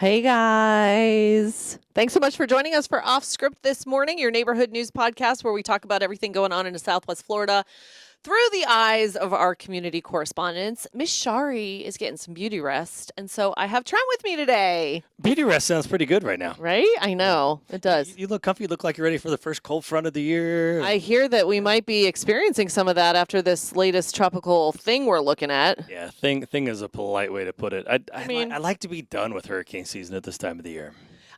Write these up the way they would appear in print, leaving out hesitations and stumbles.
Hey guys. Thanks so much for joining us for Off Script this morning, your neighborhood news podcast where we talk about everything going on in Southwest Florida through the eyes of our community correspondents. Miss Shari is getting some beauty rest, and so I have Trent with me today. Beauty rest sounds pretty good right now. Right? I know. It does. You look comfy. You look like you're ready for the first cold front of the year. I hear that we might be experiencing some of that after this latest tropical thing we're looking at. Yeah, thing is a polite way to put it. I mean- I like to be done with hurricane season at this time of the year.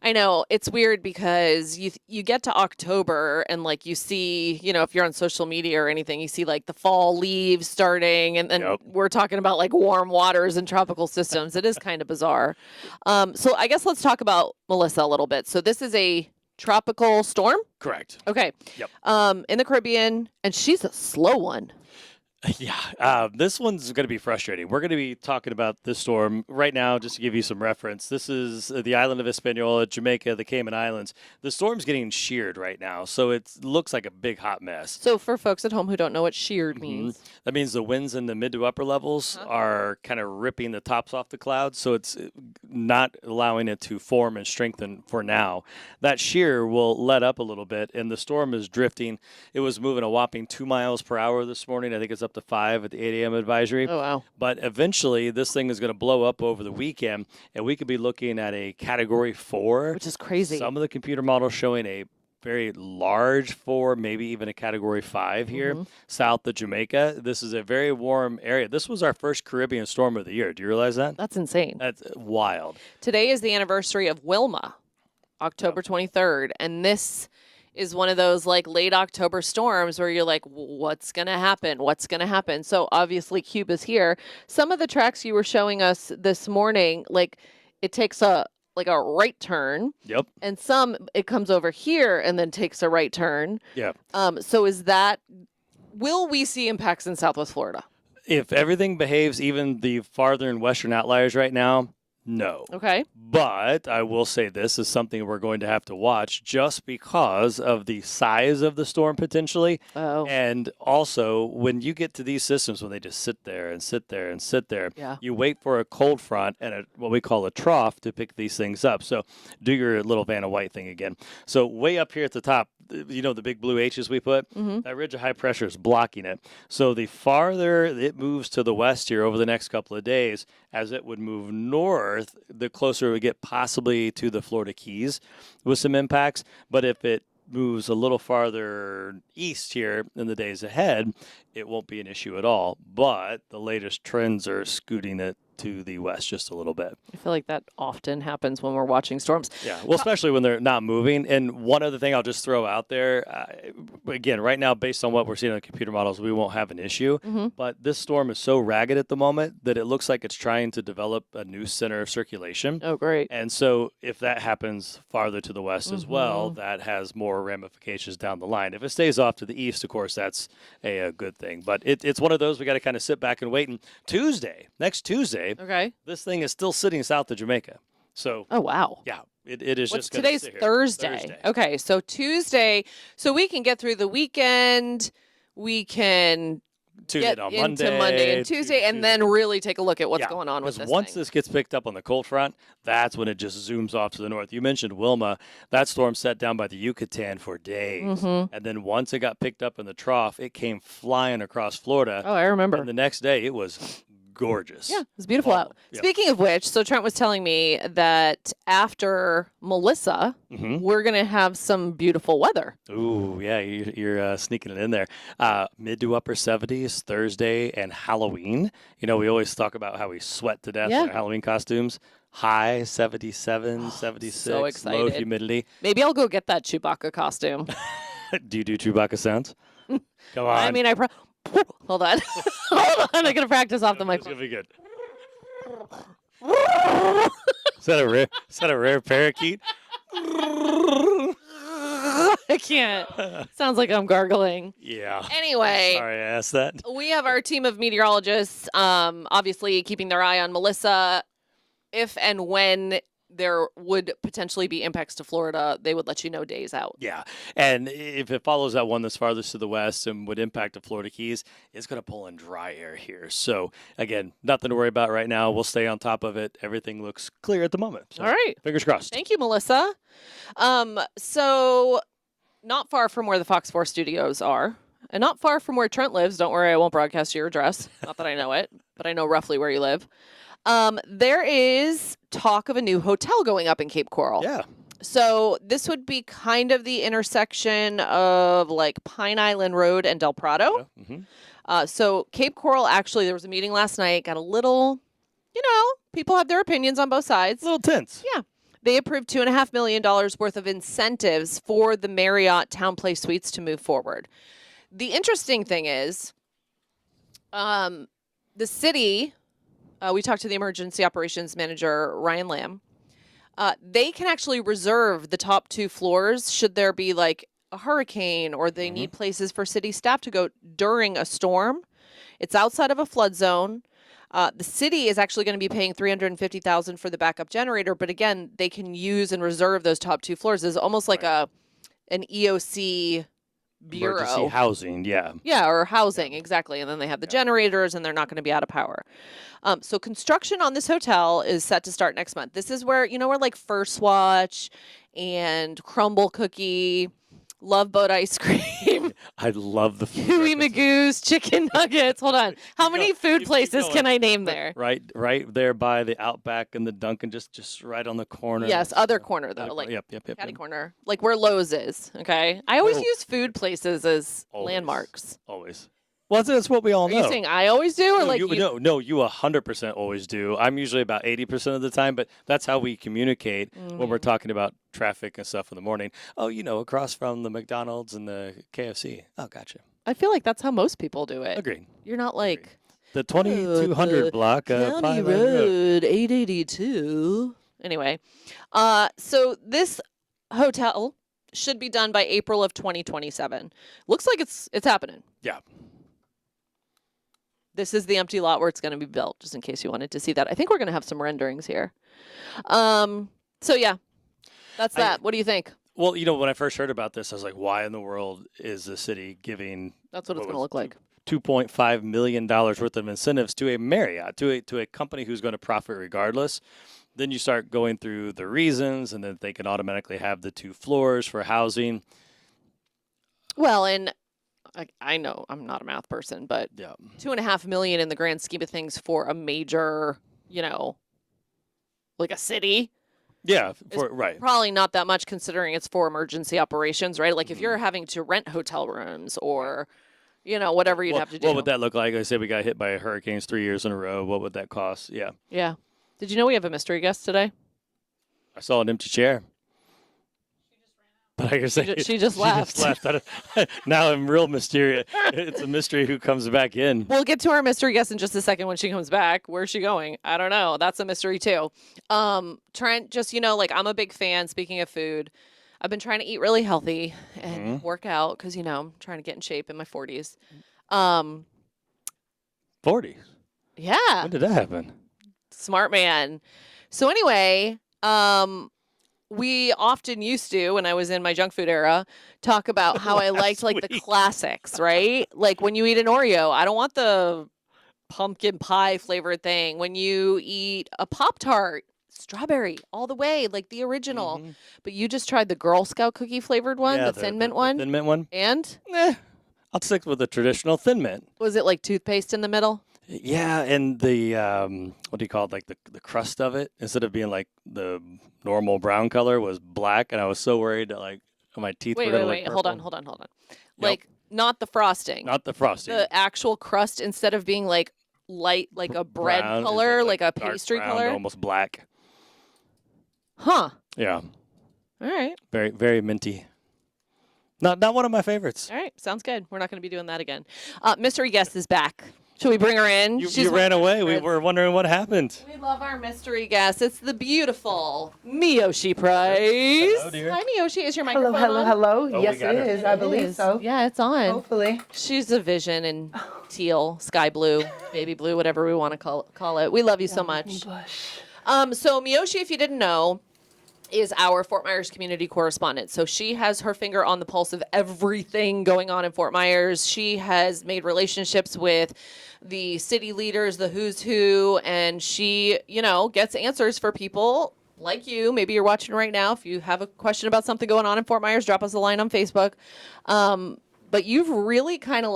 I know it's weird because you get to October and like you see, if you're on social media or anything, you see like the fall leaves starting and then Yep. we're talking about like warm waters and tropical systems. It is kind of bizarre. So I guess let's talk about Melissa a little bit. So this is a tropical storm. Correct. Okay. Yep. In the Caribbean, and she's a slow one. Yeah, this one's going to be frustrating. We're going to be talking about this storm right now, just to give you some reference. This is the island of Hispaniola, Jamaica, the Cayman Islands. The storm's getting sheared right now, so it looks like a big hot mess. So for folks at home who don't know what sheared means. That means the winds in the mid to upper levels are kind of ripping the tops off the clouds, so it's not allowing it to form and strengthen for now. That shear will let up a little bit, and the storm is drifting. It was moving a whopping 2 miles per hour this morning. I think it's up to 5 at the 8 a.m. advisory. Oh, wow. But eventually, this thing is going to blow up over the weekend, and we could be looking at a Category 4. Which is crazy. Some of the computer models showing a very large 4, maybe even a Category 5 here, south of Jamaica. This is a very warm area. This was our first Caribbean storm of the year. Do you realize that? That's insane. That's wild. Today is the anniversary of Wilma, October 23rd. And this is one of those like late October storms where you're like, what's going to happen? What's going to happen? So obviously Cuba's here. Some of the tracks you were showing us this morning, like it takes a right turn. Yep. And some it comes over here and then takes a right turn. Yeah. So will we see impacts in Southwest Florida? If everything behaves, even the farther and western outliers right now, no. Okay. But I will say this is something we're going to have to watch just because of the size of the storm potentially. Oh. And also, when you get to these systems, when they just sit there and sit there and sit there, Yeah. you wait for a cold front and what we call a trough to pick these things up. So do your little Vanna White thing again. So way up here at the top, the big blue H's we put, that ridge of high pressure is blocking it. So the farther it moves to the west here over the next couple of days, as it would move north, the closer it would get possibly to the Florida Keys with some impacts. But if it moves a little farther east here in the days ahead, it won't be an issue at all. But the latest trends are scooting it to the west just a little bit. I feel like that often happens when we're watching storms. Yeah, well, especially when they're not moving. And one other thing I'll just throw out there, again, right now, based on what we're seeing on the computer models, we won't have an issue. But this storm is so ragged at the moment that it looks like it's trying to develop a new center of circulation. Oh, great. And so if that happens farther to the west as well, that has more ramifications down the line. If it stays off to the east, of course, that's a good thing. But it's one of those we got to kind of sit back and wait. And next Tuesday, Okay. this thing is still sitting south of Jamaica. So, Oh, wow. yeah, it is What's just gonna today's sit here. Thursday. Okay, so Tuesday, so we can get through the weekend. We can Tune get in on into Monday and Tuesday, and then really take a look at what's going on with this once thing. this gets picked up on the cold front, that's when it just zooms off to the north. You mentioned Wilma. That storm set down by the Yucatan for days. And then once it got picked up in the trough, it came flying across Florida. Oh, I remember. And the next day, it was gorgeous. Yeah, it was beautiful Wow. out. Yep. Speaking of which, so Trent was telling me that after Melissa, we're going to have some beautiful weather. Ooh, yeah, you're sneaking it in there. Mid to upper 70s Thursday and Halloween. We always talk about how we sweat to death in our Halloween costumes. High 77, 76, so low excited. humidity. Maybe I'll go get that Chewbacca costume. Do you do Chewbacca sounds? Come on. I mean, hold on. Hold on. I'm going to practice off the It's microphone. gonna be good. Is that a rare parakeet? I can't. Sounds like I'm gargling. Yeah. Anyway, Sorry I asked that. we have our team of meteorologists, obviously keeping their eye on Melissa. If and when there would potentially be impacts to Florida, they would let you know days out. Yeah, and if it follows that one that's farthest to the west and would impact the Florida Keys, it's going to pull in dry air here. So again, nothing to worry about right now. We'll stay on top of it. Everything looks clear at the moment. So All right. fingers crossed. Thank you, Melissa. So not far from where the Fox 4 studios are, and not far from where Trent lives. Don't worry, I won't broadcast your address. Not that I know it, but I know roughly where you live. There is talk of a new hotel going up in Cape Coral. Yeah. So this would be kind of the intersection of like Pine Island Road and Del Prado. Mm-hmm. So Cape Coral, actually, there was a meeting last night, got a little, people have their opinions on both sides. A little tense. Yeah. They approved $2.5 million worth of incentives for the Marriott Town Place Suites to move forward. The interesting thing is the city, we talked to the emergency operations manager, Ryan Lamb. They can actually reserve the top 2 floors should there be like a hurricane or they need places for city staff to go during a storm. It's outside of a flood zone. The city is actually going to be paying $350,000 for the backup generator, but again, they can use and reserve those top 2 floors. It's almost like an EOC bureau. Emergency housing, yeah. Yeah, or housing, exactly. And then they have the generators, and they're not going to be out of power. So construction on this hotel is set to start next month. This is where, where like First Watch and Crumble Cookie, Love Boat Ice Cream, I love the food. Huey references. Magoo's Chicken Nuggets. Hold on. How many food keep places going. can I name there? Right there by the Outback and the Dunkin', just right on the corner. Yes, other corner, though. Other Like yep. catty corner. Like where Lowe's is, okay? I always Oh. use food places as Always. landmarks. Always. Well, that's what we all Are know. you saying I always do? Or No, like you 100% always do. I'm usually about 80% of the time, but that's how we communicate when we're talking about traffic and stuff in the morning. Oh, across from the McDonald's and the KFC. Oh, gotcha. I feel like that's how most people do it. Agreed. You're not like The 2200 block of County Pine Island Road. Road 882. Anyway, so this hotel should be done by April of 2027. Looks like it's happening. Yeah. This is the empty lot where it's going to be built, just in case you wanted to see that. I think we're going to have some renderings here. So yeah, that's that. What do you think? Well, when I first heard about this, I was like, why in the world is the city giving That's what it's What going to was look like. $2.5 million worth of incentives to a Marriott, to a company who's going to profit regardless? Then you start going through the reasons, and then they can automatically have the 2 floors for housing. Well, and I know I'm not a math person, but Yeah. $2.5 million in the grand scheme of things for a major, like a city, Yeah, right. probably not that much considering it's for emergency operations, right? Like if you're having to rent hotel rooms or, whatever you'd have to do. What would that look like? I say we got hit by hurricanes 3 years in a row. What would that cost? Yeah. Yeah. Did you know we have a mystery guest today? I saw an empty chair. But I can say She just left. Now I'm real mysterious. It's a mystery who comes back in. We'll get to our mystery guest in just a second when she comes back. Where's she going? I don't know. That's a mystery too. Trent, just, I'm a big fan. Speaking of food, I've been trying to eat really healthy and work out because, I'm trying to get in shape in my 40s. 40. Yeah. When did that happen? Smart man. So anyway, we often used to, when I was in my junk food era, talk about how I liked like the classics, right? Like when you eat an Oreo, I don't want the pumpkin pie flavored thing. When you eat a Pop-Tart, strawberry all the way, like the original. Mhm. But you just tried the Girl Scout cookie flavored one, Yeah, the Thin Mint one. Thin Mint one? And I'll stick with the traditional Thin Mint. was it like toothpaste in the middle? Yeah, and the what do you call it? Like the crust of it, instead of being like the normal brown color, was black, and I was so worried that like my teeth were gonna look Hold on. purple. Like not the frosting. Not the frosting. The actual crust, instead of being like light, like a bread Brown, is color, like a dark pastry brown, color. almost black. Huh. Yeah, All right. very very minty. Not one of my favorites. All right. Sounds good. We're not going to be doing that again. Mystery guest is back. Should we bring her in? You She's ran one of my away. We favorites. were wondering what happened. We love our mystery guest. It's the beautiful Miyoshi Price. Hello, dear. Hi, Miyoshi. Is your microphone Hello, on? hello. Oh, Yes, we got it her. is. I believe is. so. Yeah, it's on. Hopefully. She's a vision in teal, sky blue, baby blue, whatever we want to call it. We love you so much. Bush. So Miyoshi, if you didn't know, is our Fort Myers community correspondent. So she has her finger on the pulse of everything going on in Fort Myers. She has made relationships with the city leaders, the who's who, and she, gets answers for people like you. Maybe you're watching right now. If you have a question about something going on in Fort Myers, drop us a line on Facebook. But you've really kind of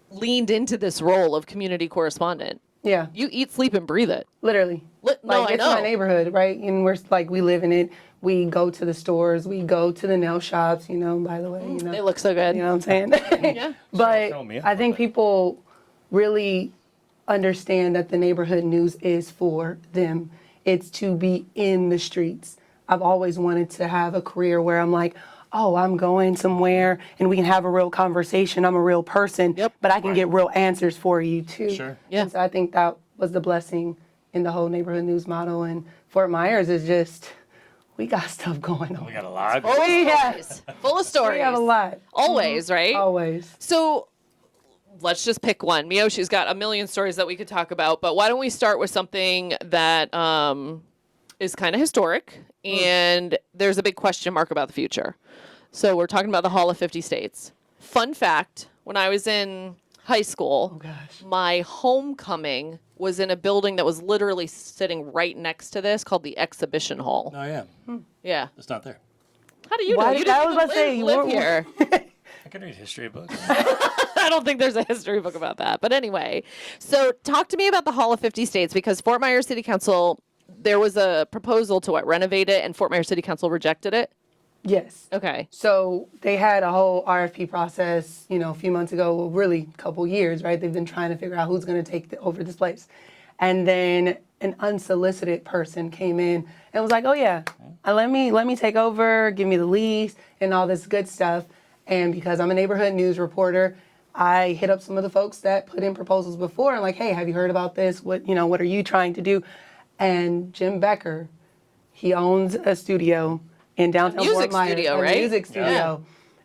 leaned into this role of community correspondent. Yeah, You eat, sleep, and breathe it. literally. No, Like, I it's know. my neighborhood, right? And we live in it. We go to the stores. We go to the nail shops, by the way. They look so good. You know what I'm saying? Yeah. But Show me. I think people really understand that the neighborhood news is for them. It's to be in the streets. I've always wanted to have a career where I'm like, oh, I'm going somewhere and we can have a real conversation. I'm a real person, Yep. but I can get real answers for you too. Sure. Yeah. And so I think that was the blessing in the whole neighborhood news model. And Fort Myers is just, we got stuff going on. We got a lot. Full of stories. We have a lot. Always, right? Always. So let's just pick one. Miyoshi's got a million stories that we could talk about, but why don't we start with something that is kind of historic and there's a big question mark about the future. So we're talking about the Hall of 50 States. Fun fact, when I was in high school, Oh, gosh. my homecoming was in a building that was literally sitting right next to this called the Exhibition Hall. Oh yeah, Yeah. it's not there. How do you know? Why You did- didn't I was even about to say, you live weren't- here. I can read history books. I don't think there's a history book about that. But anyway, so talk to me about the Hall of 50 States, because Fort Myers City Council, there was a proposal to renovate it, and Fort Myers City Council rejected it. Yes. Okay. So they had a whole RFP process, a few months ago, well, really a couple years, right? They've been trying to figure out who's going to take over this place. And then an unsolicited person came in and was like, oh yeah, let me take over, give me the lease and all this good stuff. And because I'm a neighborhood news reporter, I hit up some of the folks that put in proposals before and like, hey, have you heard about this? What are you trying to do? And Jim Becker, he owns a studio in downtown music Fort Myers, studio, a right? music studio.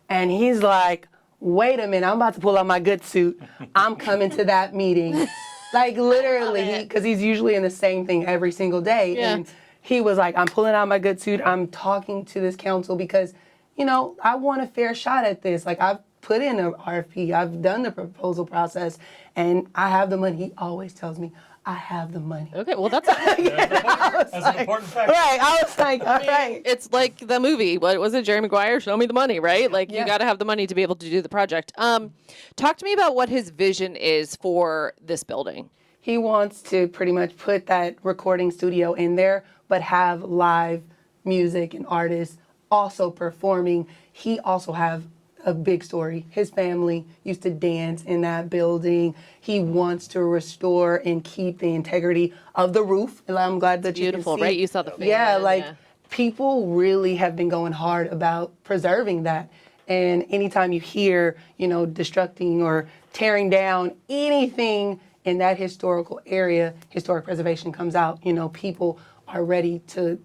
And he's like, wait a minute, I'm about to pull out my good suit. I'm coming to that meeting. Like literally, because he's usually in the same thing every single day. Yeah. And he was like, I'm pulling out my good suit. I'm talking to this council because, I want a fair shot at this. Like I've put in an RFP. I've done the proposal process and I have the money. He always tells me, I have the money. Okay. Well, that's That's an important fact. Right. I was like, all right. it's like the movie. What was it? Jerry Maguire, Show Me the Money, right? Like you Yeah. got to have the money to be able to do the project. Talk to me about what his vision is for this building. He wants to pretty much put that recording studio in there, but have live music and artists also performing. He also have a big story. His family used to dance in that building. He wants to restore and keep the integrity of the roof. And I'm glad that Beautiful, you can see. right? You saw the fan. Yeah, like people really have been going hard about preserving that. And anytime you hear, destructing or tearing down anything in that historical area, historic preservation comes out, people are ready to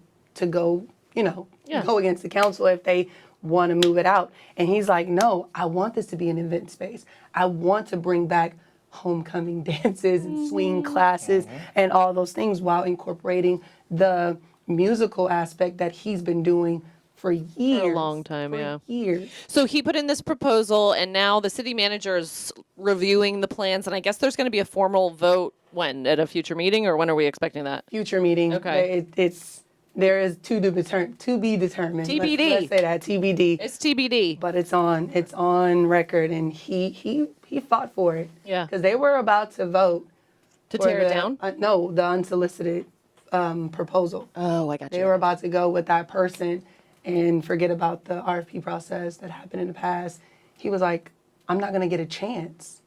go, Yeah. go against the council if they want to move it out. And he's like, no, I want this to be an event space. I want to bring back homecoming dances and swing classes and all those things while incorporating the musical aspect that he's been doing for years. long time, yeah. Years. So he put in this proposal, and now the city manager is reviewing the plans, and I guess there's going to be a formal vote when at a future meeting, or when are we expecting that? Future meeting. Okay. There is to be determined. TBD. Let's say that TBD. It's TBD. But it's on record, and he fought for it. Yeah. Because they were about to vote To for tear it the- down? no, the unsolicited proposal. Oh, I got They you. were about to go with that person and forget about the RFP process that happened in the past. He was like, I'm not going to get a chance.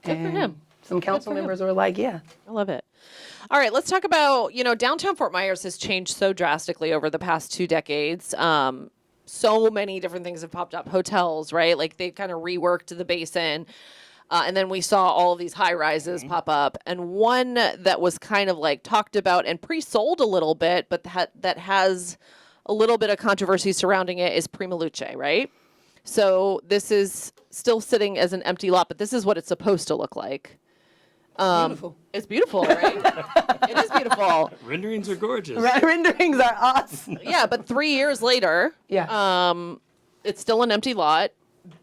Good for him. Some council for him. members were like, yeah. I love it. All right, let's talk about, downtown Fort Myers has changed so drastically over the past 2 decades. So many different things have popped up. Hotels, right? Like they've kind of reworked the basin. And then we saw all of these high rises pop up. And one that was kind of like talked about and pre-sold a little bit, but that has a little bit of controversy surrounding it is Prima Luce, right? So this is still sitting as an empty lot, but this is what it's supposed to look like. Beautiful. It's beautiful, right? It is beautiful. all. Renderings are gorgeous. Renderings are awesome. Yeah, but 3 years later, Yeah. it's still an empty lot.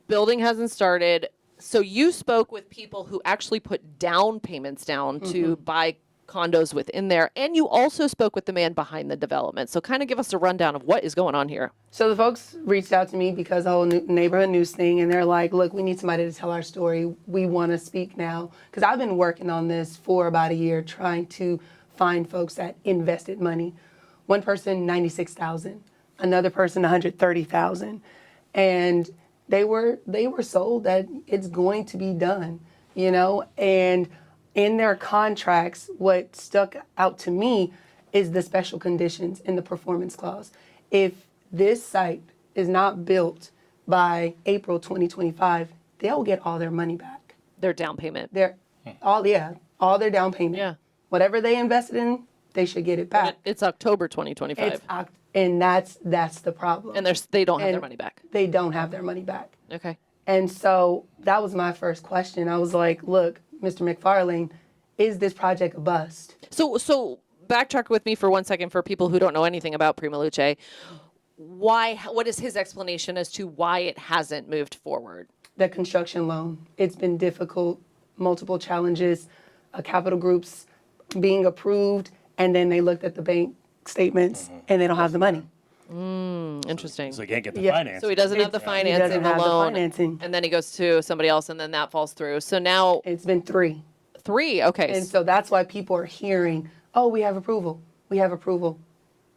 Building hasn't started. So you spoke with people who actually put down payments down to buy condos within there, and you also spoke with the man behind the development. So kind of give us a rundown of what is going on here. So the folks reached out to me because the whole neighborhood news thing, and they're like, look, we need somebody to tell our story. We want to speak now. Because I've been working on this for about a year, trying to find folks that invested money. One person, $96,000. Another person, $130,000. And they were sold that it's going to be done, you know? And in their contracts, what stuck out to me is the special conditions in the performance clause. If this site is not built by April 2025, they'll get all their money back. Their down payment. All their down payment. Yeah. Whatever they invested in, they should get it back. It's October 2025. And that's the problem. And they don't have their And money back. They don't have their money back. Okay. And so that was my first question. I was like, look, Mr. McFarlane, is this project a bust? So backtrack with me for 1 second for people who don't know anything about Prima Luce. What is his explanation as to why it hasn't moved forward? The construction loan. It's been difficult, multiple challenges, capital groups being approved, and then they looked at the bank statements and they don't have the money. Interesting. So they can't get the Yeah. finance. So he doesn't have the financing, doesn't the have the loan, financing. and then he goes to somebody else, and then that falls through. So now It's been 3. 3. Okay. And so that's why people are hearing, oh, we have approval. We have approval.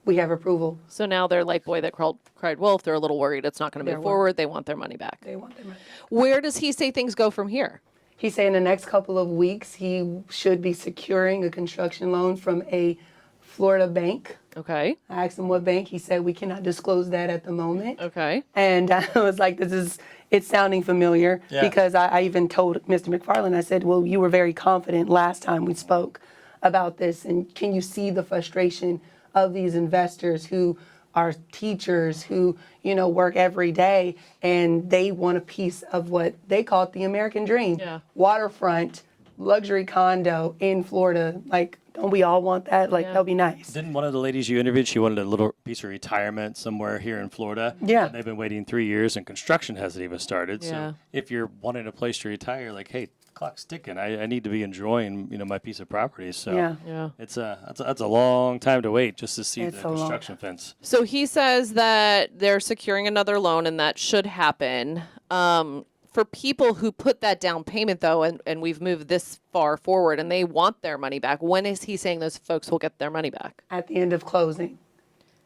We have approval. So now they're like, boy, that cried wolf. They're a little worried it's not going to They're move forward. They want their money back. They want their money. Where does he say things go from here? He's saying the next couple of weeks he should be securing a construction loan from a Florida bank. Okay. I asked him what bank. He said we cannot disclose that at the moment. Okay. And I was like, it's sounding familiar Yeah. because I even told Mr. McFarland, I said, well, you were very confident last time we spoke about this. And can you see the frustration of these investors who are teachers who, you know, work every day and they want a piece of what they call it the American dream. Yeah. Waterfront, luxury condo in Florida. Like, don't we all want that? Like, that'll be nice. Didn't one of the ladies you interviewed, she wanted a little piece of retirement somewhere here in Florida? Yeah. And they've been waiting 3 years and construction hasn't even started. Yeah. So if you're wanting a place to retire, like, hey, clock's ticking. I need to be enjoying, my piece of property. So Yeah. Yeah. that's a long time to wait just to see It's the a long construction fence. So he says that they're securing another loan and that should happen. For people who put that down payment, though, and we've moved this far forward and they want their money back, when is he saying those folks will get their money back? At the end of closing.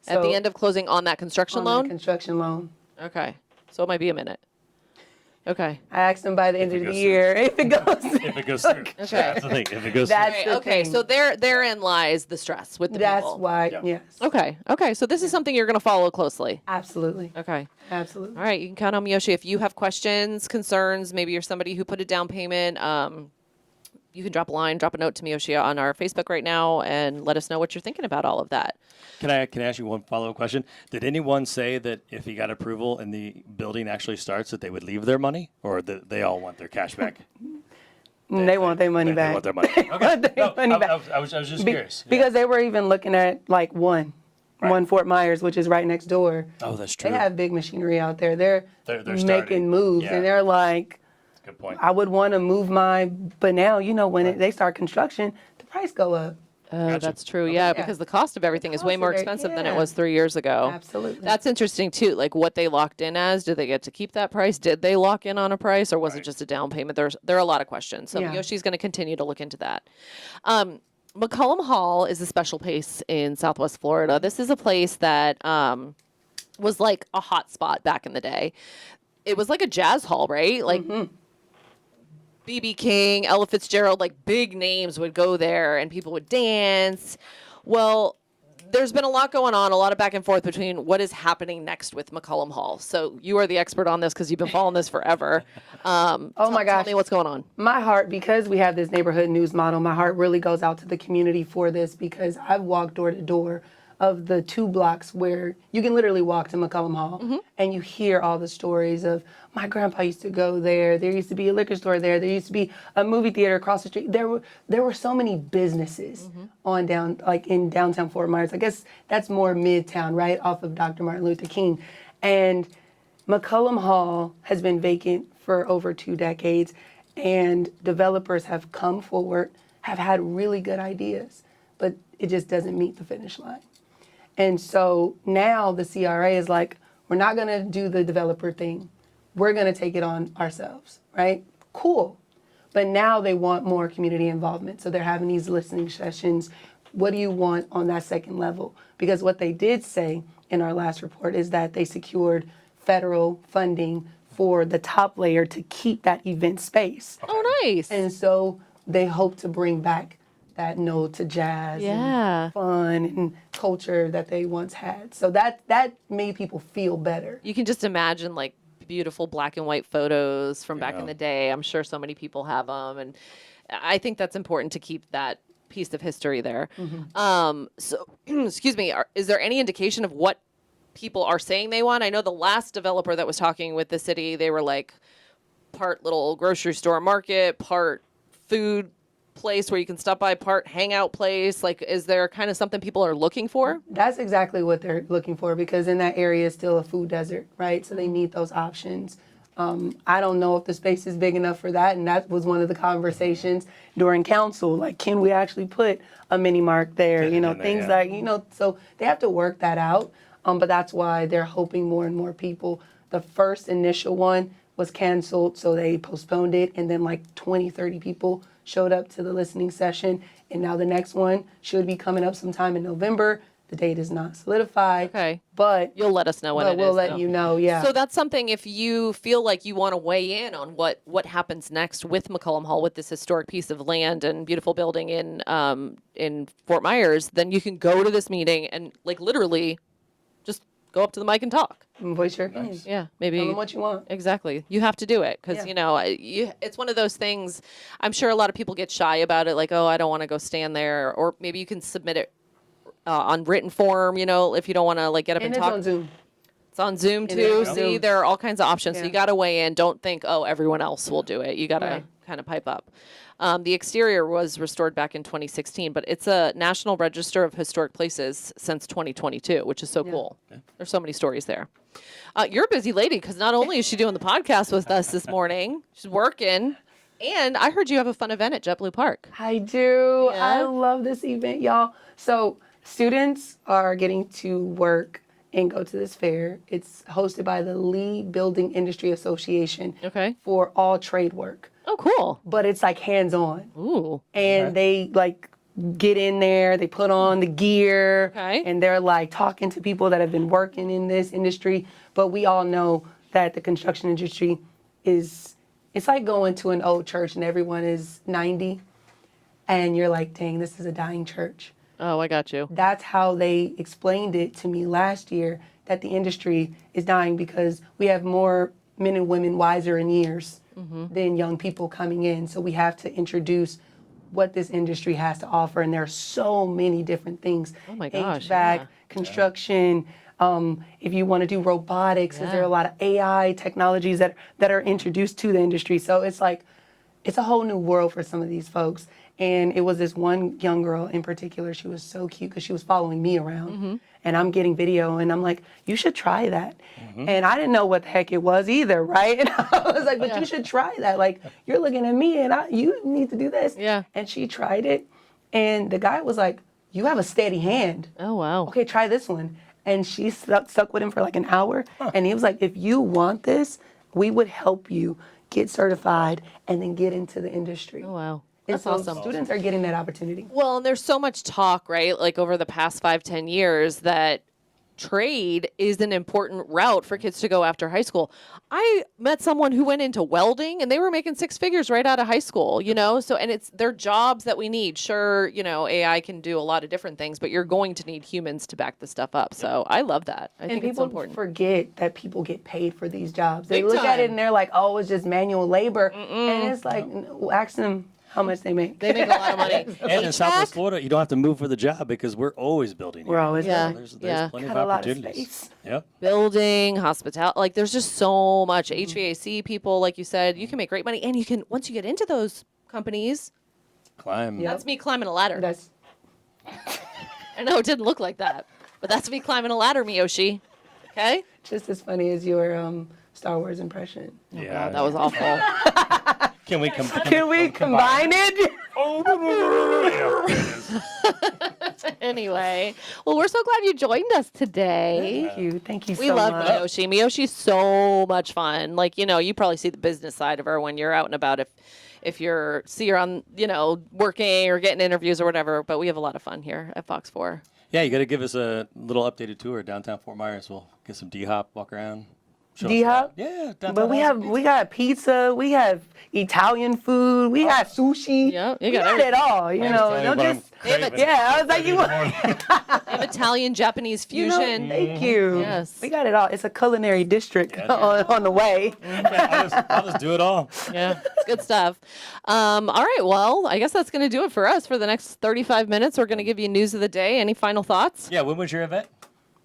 At the end of closing on that construction on the loan? construction loan. Okay. So it might be a minute. Okay. I asked them by the end it of the goes through. year if it goes. If it goes through. That's the thing. If it goes That's Right, the okay. thing. So therein lies the stress with the That's people. why. Yeah. Yes. Okay. Okay. So this is something you're going to follow closely. Absolutely. Okay. Absolutely. All right. You can count on Miyoshi. If you have questions, concerns, maybe you're somebody who put a down payment, you can drop a note to Miyoshi on our Facebook right now and let us know what you're thinking about all of that. Can I ask you one follow-up question? Did anyone say that if he got approval and the building actually starts, that they would leave their money, or that they all want their cash back? They want their money They back. want their money. Okay. want their No, money back. I was just curious. Yeah. Because they were even looking at like one Fort Myers, which is right next door. Oh, that's true. They have big machinery out there. They're starting. making moves, Yeah. and they're like, Good point. I would want to move but now, when they start construction, the price go up. Gotcha. That's true. Yeah, because the cost of everything is way cost more of it, expensive than it yeah. was 3 years ago. Absolutely. That's interesting too. Like what they locked in as. Did they get to keep that price? Did they lock in on a price, or was it just a down payment? There are a lot of questions. So Yeah. Yoshi's going to continue to look into that. McCollum Hall is a special place in Southwest Florida. This is a place that was like a hot spot back in the day. It was like a jazz hall, right? Like B.B. King, Ella Fitzgerald, like big names would go there and people would dance. Well, there's been a lot going on, a lot of back and forth between what is happening next with McCollum Hall. So you are the expert on this because you've been following this forever. Oh my Tell gosh. me what's going on. My heart, because we have this neighborhood news model, my heart really goes out to the community for this because I've walked door to door of the 2 blocks where you can literally walk to McCollum Hall and you hear all the stories of my grandpa used to go there. There used to be a liquor store there. There used to be a movie theater across the street. There were so many businesses on in downtown Fort Myers. I guess that's more midtown, right off of Dr. Martin Luther King. And McCollum Hall has been vacant for over 2 decades, and developers have come forward, have had really good ideas, but it just doesn't meet the finish line. And so now the CRA is like, we're not going to do the developer thing. We're going to take it on ourselves, right? Cool. But now they want more community involvement. So they're having these listening sessions. What do you want on that second level? Because what they did say in our last report is that they secured federal funding for the top layer to keep that event space. Oh, nice. And so they hope to bring back that node to jazz Yeah. and fun and culture that they once had. So that made people feel better. You can just imagine like beautiful black and white photos from back in Yeah. the day. I'm sure so many people have them, and I think that's important to keep that piece of history there. So, excuse me, is there any indication of what people are saying they want? I know the last developer that was talking with the city, they were like part little grocery store market, part food place where you can stop by, part hangout place. Like, is there kind of something people are looking for? That's exactly what they're looking for, because in that area is still a food desert, right? So they need those options. I don't know if the space is big enough for that, and that was one of the conversations during council. Like, can we actually put a mini mark there? You know, in there, things yeah. like, so they have to work that out. But that's why they're hoping more and more people. The first initial one was canceled, so they postponed it, and then like 20, 30 people showed up to the listening session, and now the next one should be coming up sometime in November. The date is not solidified. Okay. But You'll let us know when but it we'll is, let though. you know, yeah. So that's something, if you feel like you want to weigh in on what happens next with McCollum Hall, with this historic piece of land and beautiful building in Fort Myers, then you can go to this meeting and like literally just go up to the mic and talk. Voice your opinion. Yeah, maybe. Tell them what you want. Exactly. You have to do it because, Yeah. it's one of those things. I'm sure a lot of people get shy about it. Like, oh, I don't want to go stand there. Or maybe you can submit it on written form, if you don't want to like get up and, And it's talk. on Zoom. It's on Zoom And too. it's on See, Zoom. there are all kinds of options. So Yeah. you got to weigh in. Don't think, oh, everyone else will do it. You got to Right. kind of pipe up. The exterior was restored back in 2016, but it's a National Register of Historic Places since 2022, which is so cool. There's so many stories there. You're a busy lady because not only is she doing the podcast with us this morning, she's working, and I heard you have a fun event at JetBlue Park. I do. Yeah? I love this event, y'all. So students are getting to work and go to this fair. It's hosted by the Lee Building Industry Association Okay. for all trade work. Oh, cool. But it's like hands-on. Ooh. And they like get in there, they put on the gear, Okay. and they're like talking to people that have been working in this industry. But we all know that the construction industry it's like going to an old church and everyone is 90 and you're like, dang, this is a dying church. Oh, I got you. That's how they explained it to me last year, that the industry is dying because we have more men and women wiser in years than young people coming in. So we have to introduce what this industry has to offer. And there are so many different things. Oh my gosh, HVAC, yeah. construction. If you want to do robotics, is there a lot of AI technologies that are introduced to the industry? So it's like, it's a whole new world for some of these folks. And it was this one young girl in particular. She was so cute because she was following me around. And I'm getting video and I'm like, you should try that. And I didn't know what the heck it was either, right? And I was like, but you should try that. Like, you're looking at me and you need to do this. Yeah. And she tried it. And the guy was like, you have a steady hand. Oh, wow. Okay, try this one. And she stuck with him for like an hour. And he was like, if you want this, we would help you get certified and then get into the industry. Oh, wow. And That's so awesome. students are getting that opportunity. Well, and there's so much talk, right? Like over the past 5-10 years that trade is an important route for kids to go after high school. I met someone who went into welding and they were making 6 figures right out of high school, So, and they're jobs that we need. Sure, AI can do a lot of different things, but you're going to need humans to back this stuff up. So I love that. I And think it's people important. forget that people get paid for these jobs. They Big look at it time. and they're like, oh, it's just manual labor. And it's like, ask them, how much they make. They make a lot of money. And in Southwest Florida, you don't have to move for the job because we're always building. We're here. always Yeah. building. There's plenty Got of a lot of opportunities. space. Yep. Building, hospitality, like there's just so much HVAC people, like you said, you can make great money. And you can, once you get into those companies, Climb. Yep. that's me climbing a ladder. That's I know it didn't look like that, but that's me climbing a ladder, Miyoshi. Okay? just as funny as your Star Wars impression. Yeah. God, that was awful. Can we Can we combine it? Anyway, well, we're so glad you joined us today. Thank you We so love much. Miyoshi. Miyoshi's so much fun. Like, you probably see the business side of her when you're out and about if you're see her on, working or getting interviews or whatever, but we have a lot of fun here at Fox 4. Yeah, you got to give us a little updated tour of downtown Fort Myers. We'll get some D-Hop, walk around. show us D-Hop? around. Yeah, downtown. But we got pizza, we have Italian food, we got sushi. Yeah, you we got got it all. You know, telling you don't what I'm just. craving. Yeah, I was like, you want. They have Italian, Japanese You know, fusion. thank you. Yes. We got it all. It's a culinary district on the way. I'll just do it all. Yeah, it's good stuff. All right, well, I guess that's going to do it for us for the next 35 minutes. We're going to give you news of the day. Any final thoughts? Yeah, when was your event?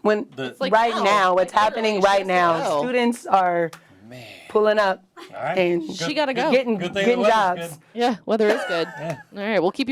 When like right now. now, it's Like, happening literally, right she's now. like, oh. Students are pulling up All right. and She got to go. getting Good thing the weather's jobs. good. Yeah, weather is good. All right, we'll keep you posted.